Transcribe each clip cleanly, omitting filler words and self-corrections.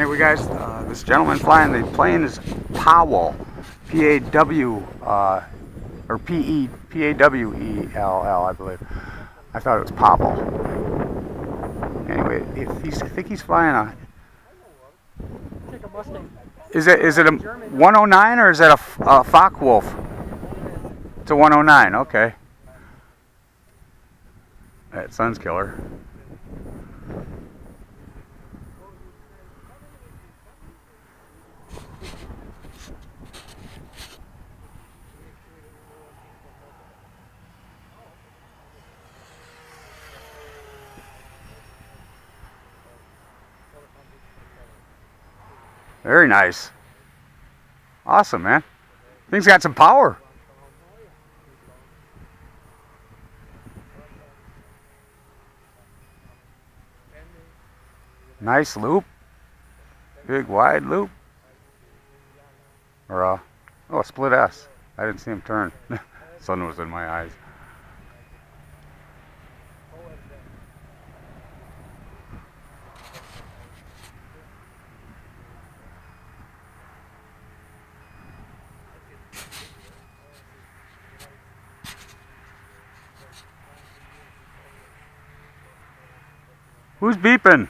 Anyway, guys, this gentleman flying the plane is Pawel, P-A-W, or P-A-W-E-L-L, I believe. I thought it was Pawel. Anyway, I think he's flying a... It's like a Mustang. Is it a 109 or is that a Focke-Wulf? It's a 109, okay. That sun's killer. Very nice. Awesome, man. Thing's got some power. Nice loop. Big wide loop. Or oh, a split S. I didn't see him turn. Sun was in my eyes. Who's beeping?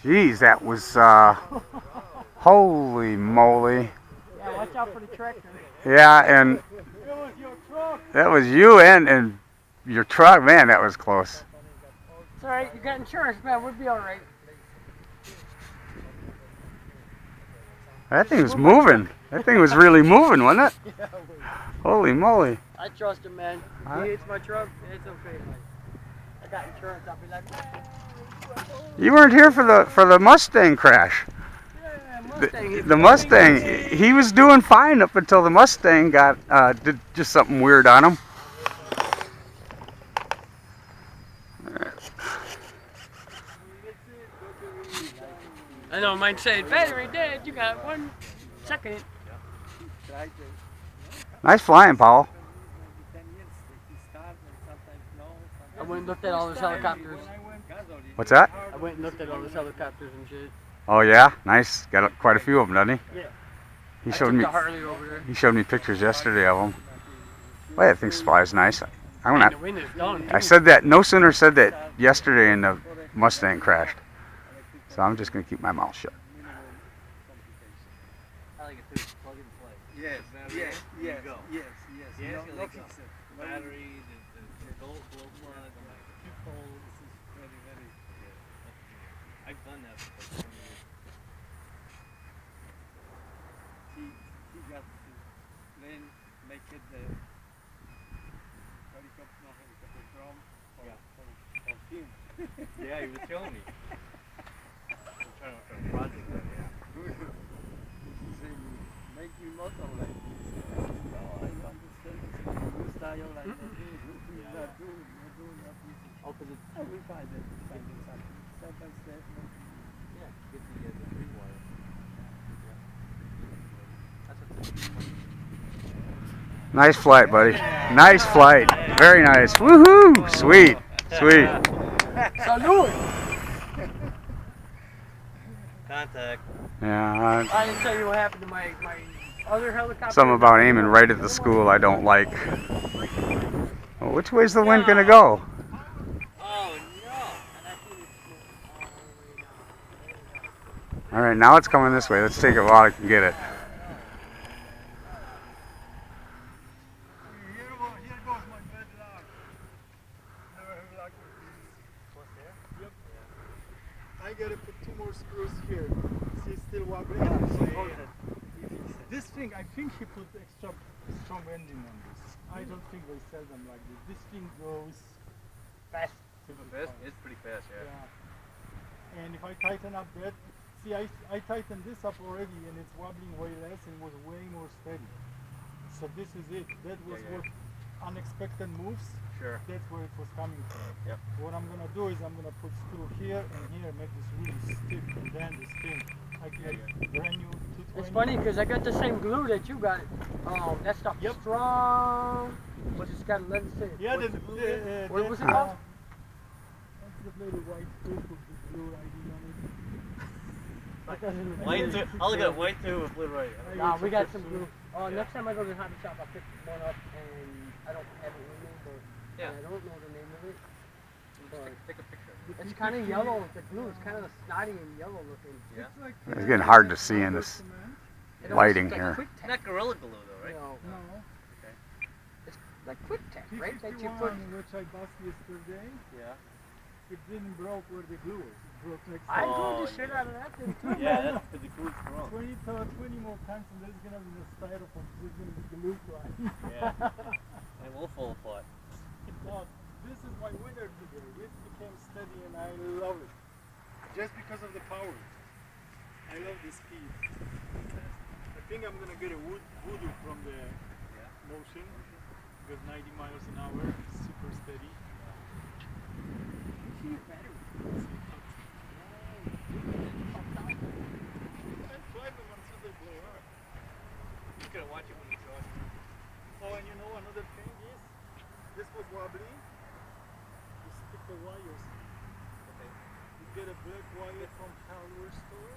Jeez, that was, holy moly. Yeah, watch out for the tractor. Yeah, and that was you and your truck. Man, that was close. It's alright, you got insurance, man. We'll be alright. That thing was moving. That thing was really moving, wasn't it? Yeah, Holy moly. I trust him, man. If he hits my truck, it's okay. I got insurance. I'll be like, you weren't here for the Mustang crash. yeah, Mustang. The Mustang, he was doing fine up until the Mustang got did just something weird on him. I know, mine said battery dead. You got 1 second. Nice flying, Paul. I went and looked at all those helicopters. What's that? I went and looked at all those helicopters and shit. Oh yeah, nice. Got quite a few of them, doesn't he? Yeah. He showed me. The Harley over there. He showed me pictures yesterday of them. Well, that thing flies nice. I'm The not. wind is done. I said that. No sooner said that yesterday, and the Mustang crashed. So I'm just gonna keep my mouth shut. I like it too. Plug and play. Yes, yes, yes, yes, yes. No fix it. Battery, the glow plug, two poles. This is very, very. I've done that for 20 years. He got to then make it the helicopter drum for him. Yeah, he was showing me. I'm trying to work on a project there, yeah. He said, make me motor like this. No, I understand. You style like that. You're not doing that. Oh, because it's... I will find it. Step by step. Yeah, get the three wire. Yeah. Nice flight, buddy. Nice flight. Very nice. Woohoo! Sweet. Sweet. Salute! Contact. Yeah. I didn't tell you what happened to my other helicopter. Something about aiming right at the school I don't like. Well, which way's the wind gonna go? Oh no! All right, now it's coming this way. Let's take it while I can get it. Here goes my bad luck. Never have luck with this. Yep. I gotta put 2 more screws here. See, it's still wobbling. This thing, I think he put extra strong ending on this. I don't think they sell them like this. This thing goes fast. It's pretty fast, yeah. And if I tighten up that, see, I tightened this up already and it's wobbling way less and was way more steady. So this is it. That was what unexpected moves. Sure. That's where it was coming from. Yep. What I'm gonna do is I'm gonna put screw here and here, make this really stiff, and then this thing. I get brand new 220. It's funny because I got the same glue that you got. That stuff is strong, but it's got lead in it. Yeah, what was it called? that little white tube with the blue writing on it? White too. I'll look at white too with blue right. Nah, we got some blue. Oh, next time I go to the hobby shop, I'll pick one up, and I don't have it with me, but Yeah. I don't know the name of it. But Take a picture. it's kind of yellow. The blue is kind of snotty and yellow looking. Yeah. It's getting hard to see in this It almost lighting looks here. like Quick Tack, Not Gorilla Glue though, right? you know. No. It's like Quick Tack, right? That you put. P51, which I bought yesterday, Yeah. it didn't broke where the glue was. It broke next I to it. glued the shit out of that thing too. Yeah, that's because the glue's wrong. 20 more times and there's gonna be the styrofoam. There's gonna be glue flying. Yeah. And we'll fall apart. Now, this is my winner today. It became steady and I love it. Just because of the power. I love the speed. I think I'm gonna get a voodoo from the motion. Because 90 miles an hour is super steady. Huge battery. And fly them until they blow up. You gotta watch it when it's on. Oh, and you know another thing is, this was wobbly. You stick the wires. Okay. You get a black wire from hardware store.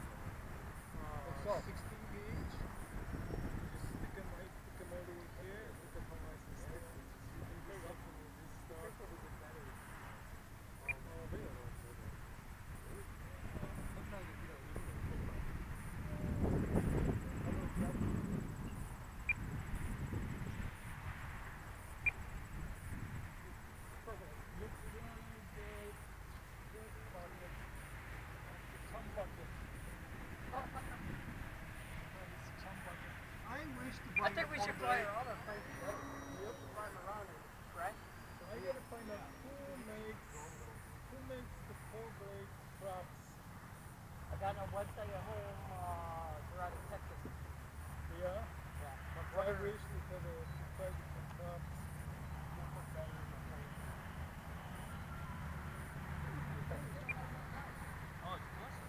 16 gauge. You stick them all the way here. Look at how nice it sticks. You can get up with this stuff. I think we should fly around our place. Fly around and crash. I gotta find out who makes the 4-blade props. I got a website at home. They're out of Texas. Yeah? Yeah. My I brother. wish we could try different props. Oh, it's awesome.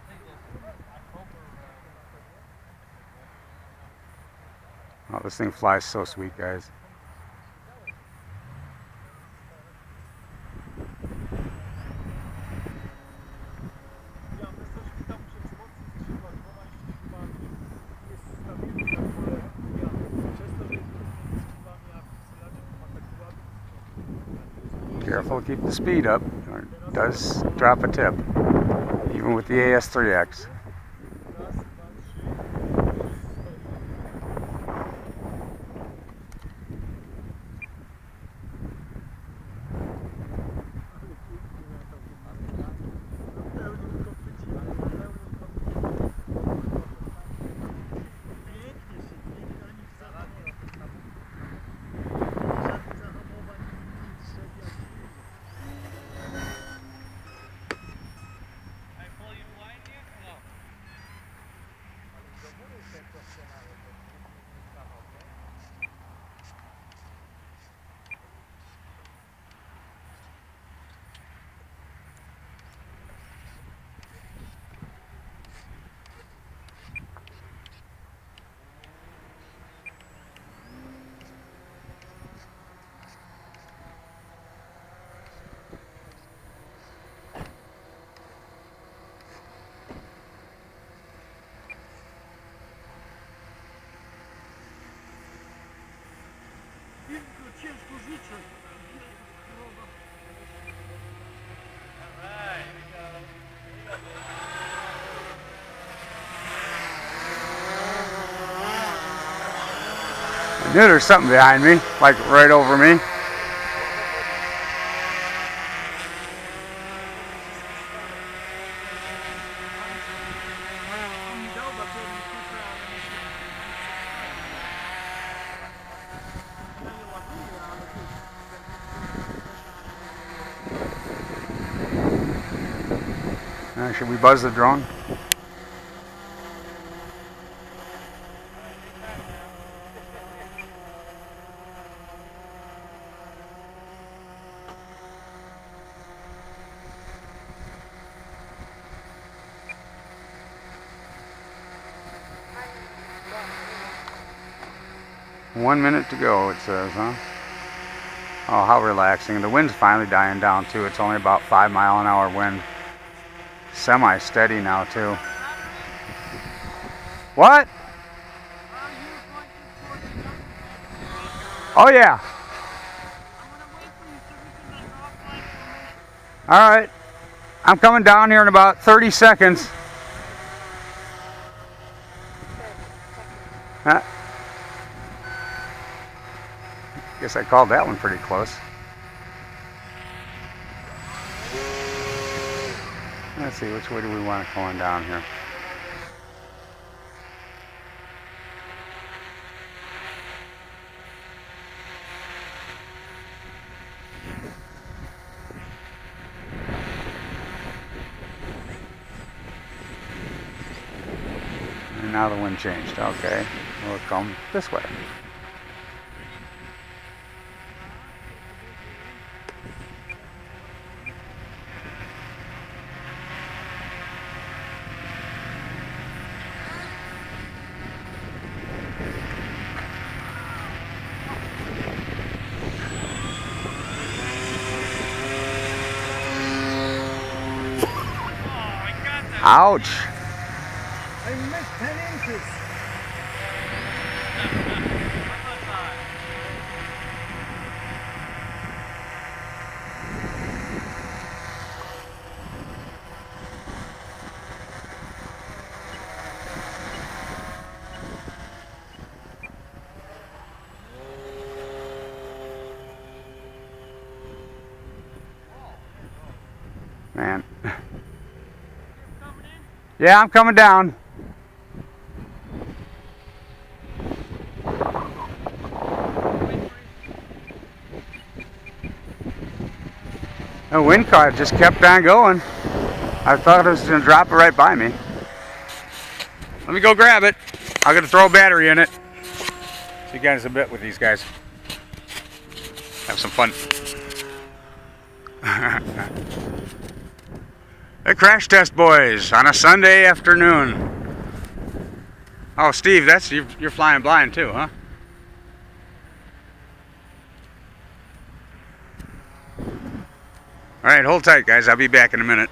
I think Oh, this thing flies so sweet, guys. Ja, my jesteśmy tam przez mocy skrzydła 12 siłami. Jest stabilny na pole. Ja, przez to, że jest między skrzydłami, a wsylaczem ma taki ładny. Careful, keep the speed up. It does drop a tip, even with the AS3X. Raz, dwa, trzy. Ciężko życzę. I knew there's something behind me, like right over me. Should we buzz the drone? "1 minute to go," it says, huh? Oh, how relaxing. The wind's finally dying down too. It's only about 5 mile an hour wind. Semi-steady now too. What? Oh yeah. Alright. I'm coming down here in about 30 seconds. Guess I called that one pretty close. Let's see, which way do we want it going down here? And now the wind changed. Okay, we'll come this way. Ouch! I missed 10 inches. Man. Yeah, I'm coming down. The wind car just kept on going. I thought it was going to drop it right by me. Let me go grab it. I'm going to throw a battery in it. See you guys in a bit with these guys. Have some fun. The crash test boys on a Sunday afternoon. Oh, Steve, that's you're flying blind too, huh? All right, hold tight, guys. I'll be back in a minute.